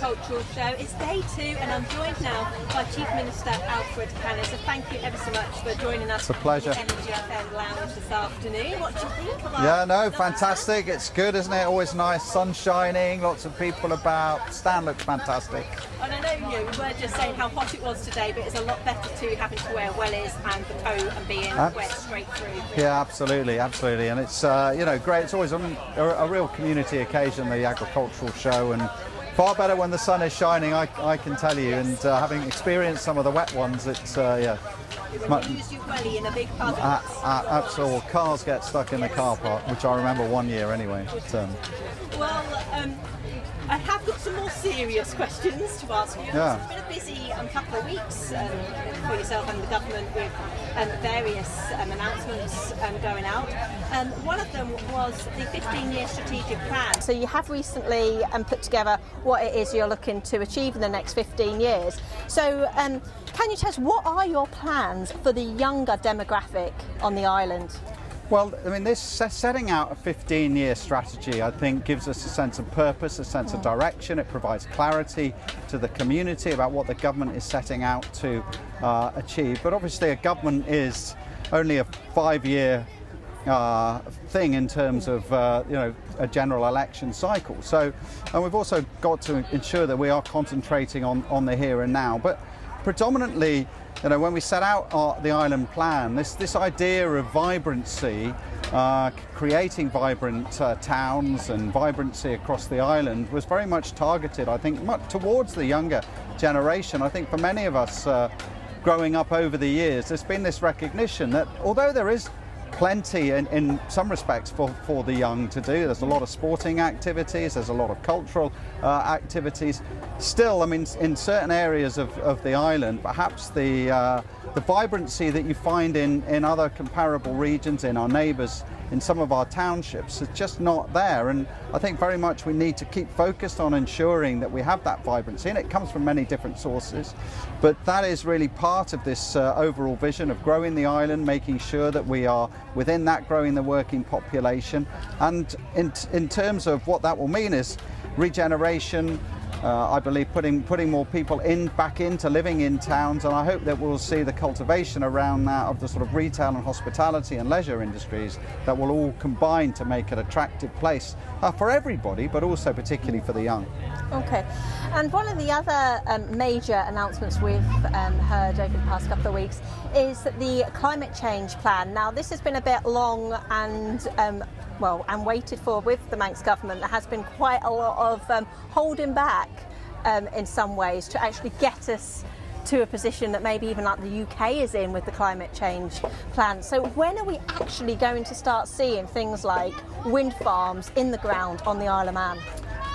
Agricultural Show. It's day 2 and I'm joined now by Chief Minister Alfred Cannan. So thank you ever so much for joining us. It's a pleasure. At the NGFM Lounge this afternoon. What do you think about Yeah, no, fantastic. It's good, isn't it? Always nice, sun shining, lots of people about. Stand looks fantastic. And I know we were just saying how hot it was today, but it's a lot better too having to wear wellies and the coat and being wet straight through. Yeah, absolutely, absolutely. And it's, you know, great. It's always a real community occasion, the agricultural show, and far better when the sun is shining, I can tell you. And having experienced some of the wet ones, it's, yeah. You use your wellie in a big puddle. Absolutely. Cars get stuck in the car park, which I remember one year anyway. But, well, I have got some more serious questions to ask you. Yeah. It's been a busy couple of weeks for yourself and the government with various announcements going out. One of them was the 15-year strategic plan. So you have recently put together what it is you're looking to achieve in the next 15 years. So can you tell us what are your plans for the younger demographic on the island? Well, I mean, this setting out a 15-year strategy, I think, gives us a sense of purpose, a sense of direction. It provides clarity to the community about what the government is setting out to achieve. But obviously, a government is only a 5-year thing in terms of, you know, a general election cycle. So, and we've also got to ensure that we are concentrating on the here and now. But predominantly, you know, when we set out the island plan, this idea of vibrancy, creating vibrant towns and vibrancy across the island was very much targeted, I think, much towards the younger generation. I think for many of us growing up over the years, there's been this recognition that although there is plenty in some respects for the young to do. There's a lot of sporting activities, there's a lot of cultural activities. Still, I mean, in certain areas of the island, perhaps the vibrancy that you find in other comparable regions, in our neighbours, in some of our townships, is just not there. And I think very much we need to keep focused on ensuring that we have that vibrancy, and it comes from many different sources. But that is really part of this overall vision of growing the island, making sure that we are within that growing the working population. And in terms of what that will mean is regeneration, I believe putting more people back into living in towns, and I hope that we'll see the cultivation around that of the sort of retail and hospitality and leisure industries that will all combine to make it an attractive place for everybody, but also particularly for the young. Okay, and one of the other major announcements we've heard over the past couple of weeks is the climate change plan. Now, this has been a bit long and waited for with the Manx government. There has been quite a lot of holding back in some ways to actually get us to a position that maybe even like the UK is in with the climate change plan. So when are we actually going to start seeing things like wind farms in the ground on the Isle of Man?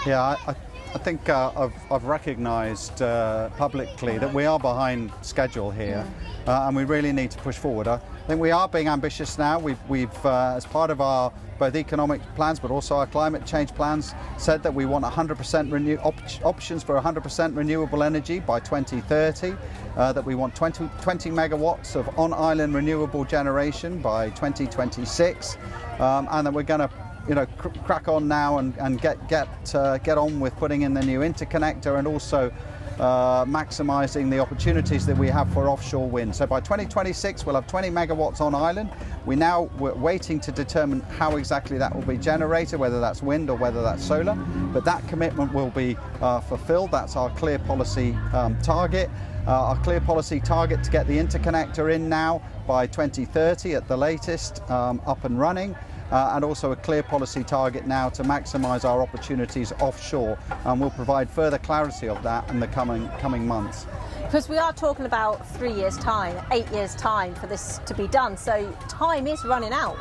Yeah, I think I've recognised publicly that we are behind schedule here, and we really need to push forward. I think we are being ambitious now. We've as part of our both economic plans but also our climate change plans, said that we want 100% options for 100% renewable energy by 2030, that we want 20 megawatts of on-island renewable generation by 2026, and that we're going to, you know, crack on now and get on with putting in the new interconnector, and also maximising the opportunities that we have for offshore wind. So by 2026 we'll have 20 megawatts on island. We're waiting to determine how exactly that will be generated, whether that's wind or whether that's solar, but that commitment will be fulfilled. That's our clear policy target. Our clear policy target to get the interconnector in now by 2030 at the latest, up and running. And also a clear policy target now to maximise our opportunities offshore, and we'll provide further clarity of that in the coming months. Because we are talking about 3 years' time, 8 years' time for this to be done, so time is running out.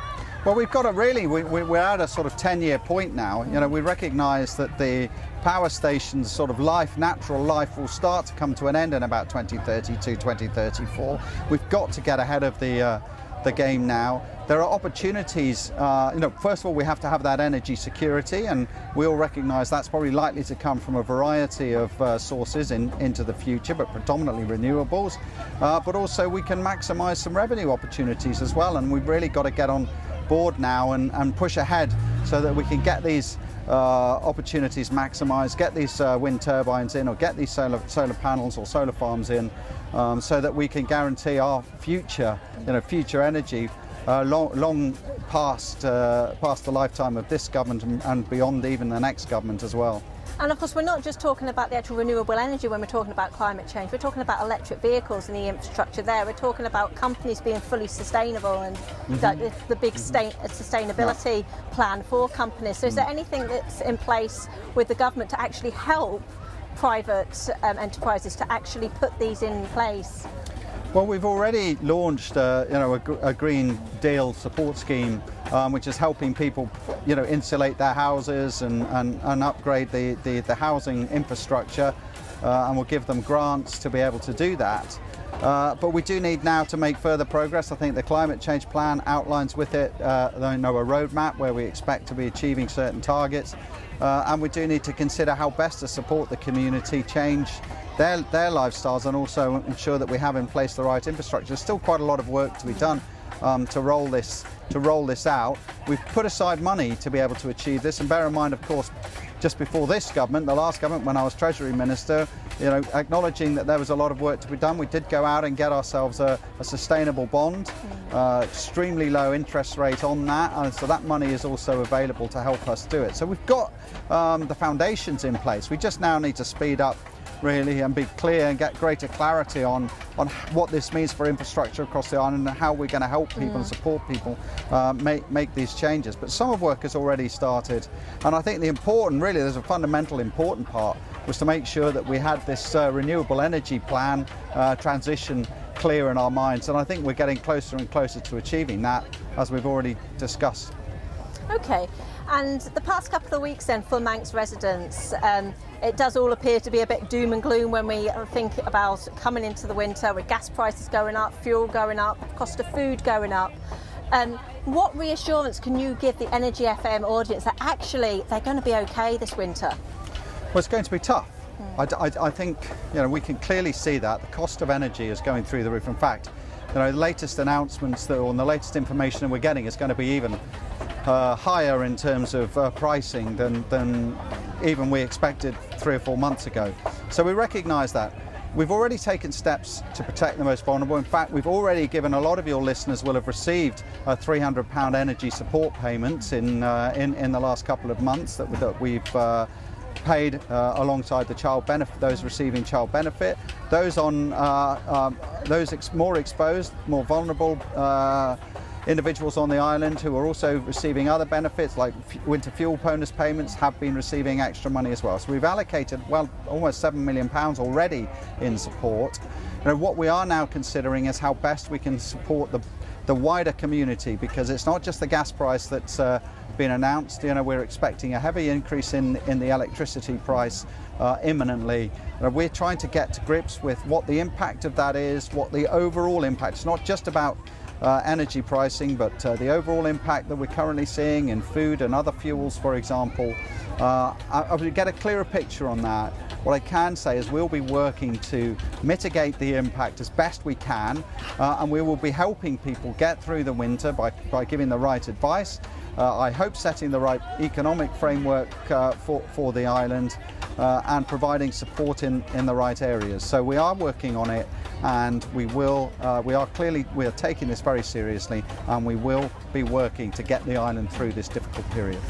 Well, we've got to really, we're at a sort of 10-year point now. You know, we recognise that the power station's sort of natural life will start to come to an end in about 2032, 2034. We've got to get ahead of the game now. There are opportunities, you know, first of all we have to have that energy security, and we all recognise that's probably likely to come from a variety of sources into the future, but predominantly renewables. But also we can maximise some revenue opportunities as well, and we've really got to get on board now and push ahead so that we can get these opportunities maximised, get these wind turbines in, or get these solar panels or solar farms in, so that we can guarantee our future, future energy long past the lifetime of this government and beyond even the next government as well. And of course, we're not just talking about the actual renewable energy when we're talking about climate change. We're talking about electric vehicles and the infrastructure there. We're talking about companies being fully sustainable and the big sustainability plan for companies. So is there anything that's in place with the government to actually help private enterprises to actually put these in place? Well, we've already launched a Green Deal support scheme, which is helping people insulate their houses and upgrade the housing infrastructure, and we'll give them grants to be able to do that. But we do need now to make further progress. I think the climate change plan outlines with it a roadmap where we expect to be achieving certain targets, and we do need to consider how best to support the community, change their lifestyles, and also ensure that we have in place the right infrastructure. There's still quite a lot of work to be done to roll this out. We've put aside money to be able to achieve this, and bear in mind, of course, just before this government, the last government, when I was Treasury Minister, acknowledging that there was a lot of work to be done, we did go out and get ourselves a sustainable bond, extremely low interest rate on that, and so that money is also available to help us do it. So we've got the foundations in place. We just now need to speed up really and be clear and get greater clarity on what this means for infrastructure across the island and how we're going to help people and support people make these changes. But some of work has already started, and I think there's a fundamental important part was to make sure that we had this renewable energy plan transition clear in our minds, and I think we're getting closer and closer to achieving that, as we've already discussed. Okay, and the past couple of weeks then for Manx residents, it does all appear to be a bit doom and gloom when we think about coming into the winter with gas prices going up, fuel going up, cost of food going up. What reassurance can you give the Energy FM audience that actually they're going to be okay this winter? Well, it's going to be tough. I think we can clearly see that the cost of energy is going through the roof. In fact, the latest announcements and the latest information that we're getting is going to be even higher in terms of pricing than even we expected 3 or 4 months ago. So we recognise that. We've already taken steps to protect the most vulnerable. In fact, we've already given, a lot of your listeners will have received a £300 energy support payment in the last couple of months that we've paid alongside the child benefit, those receiving child benefit, those on more exposed, more vulnerable individuals on the island who are also receiving other benefits like winter fuel bonus payments have been receiving extra money as well. So we've allocated almost £7 million already in support. What we are now considering is how best we can support the wider community, because it's not just the gas price that's been announced. We're expecting a heavy increase in the electricity price imminently. We're trying to get to grips with what the impact of that is, what the overall impact. It's not just about energy pricing, but the overall impact that we're currently seeing in food and other fuels, for example. I will get a clearer picture on that. What I can say is we'll be working to mitigate the impact as best we can, and we will be helping people get through the winter by giving the right advice. I hope setting the right economic framework for the island and providing support in the right areas. So we are working on it, and we are taking this very seriously, and we will be working to get the island through this difficult period.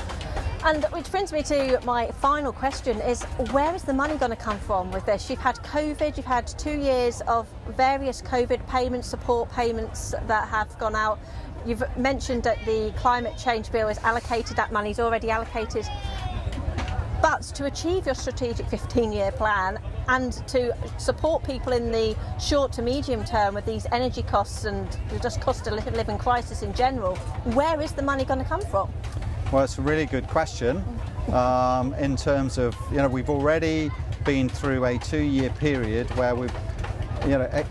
And which brings me to my final question is, where is the money going to come from with this? You've had COVID, you've had 2 years of various COVID payments, support payments that have gone out. You've mentioned that the climate change bill is allocated, that money is already allocated. But to achieve your strategic 15-year plan and to support people in the short to medium term with these energy costs and just cost of living crisis in general, where is the money going to come from? Well, it's a really good question. In terms of, we've already been through a 2-year period where we've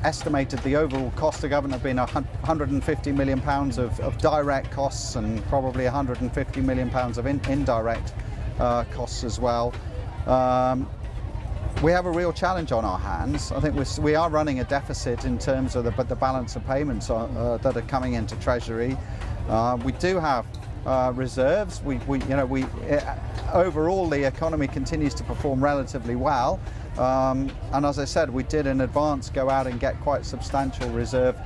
estimated the overall cost of government have been £150 million of direct costs and probably £150 million of indirect costs as well. We have a real challenge on our hands. I think we are running a deficit in terms of the balance of payments that are coming into Treasury. We do have reserves. Overall the economy continues to perform relatively well, and as I said, we did in advance go out and get quite substantial reserve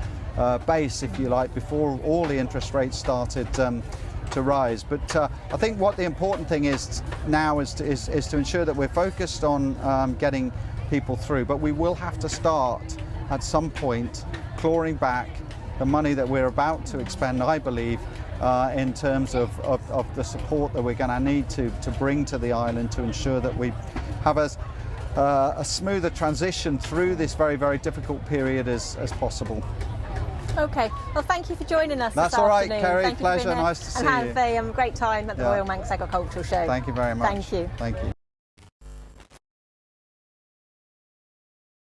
base, if you like, before all the interest rates started to rise. But I think what the important thing is now is to ensure that we're focused on getting people through, but we will have to start at some point clawing back the money that we're about to expend, I believe, in terms of the support that we're going to need to bring to the island to ensure that we have a smoother transition through this very, very difficult period as possible. Okay, well, thank you for joining us That's this all right, afternoon. Kerry, Thank you for pleasure, being here, nice to see and you. have a great time at the Royal Manx Agricultural Show. Thank you very much. Thank you. Thank you.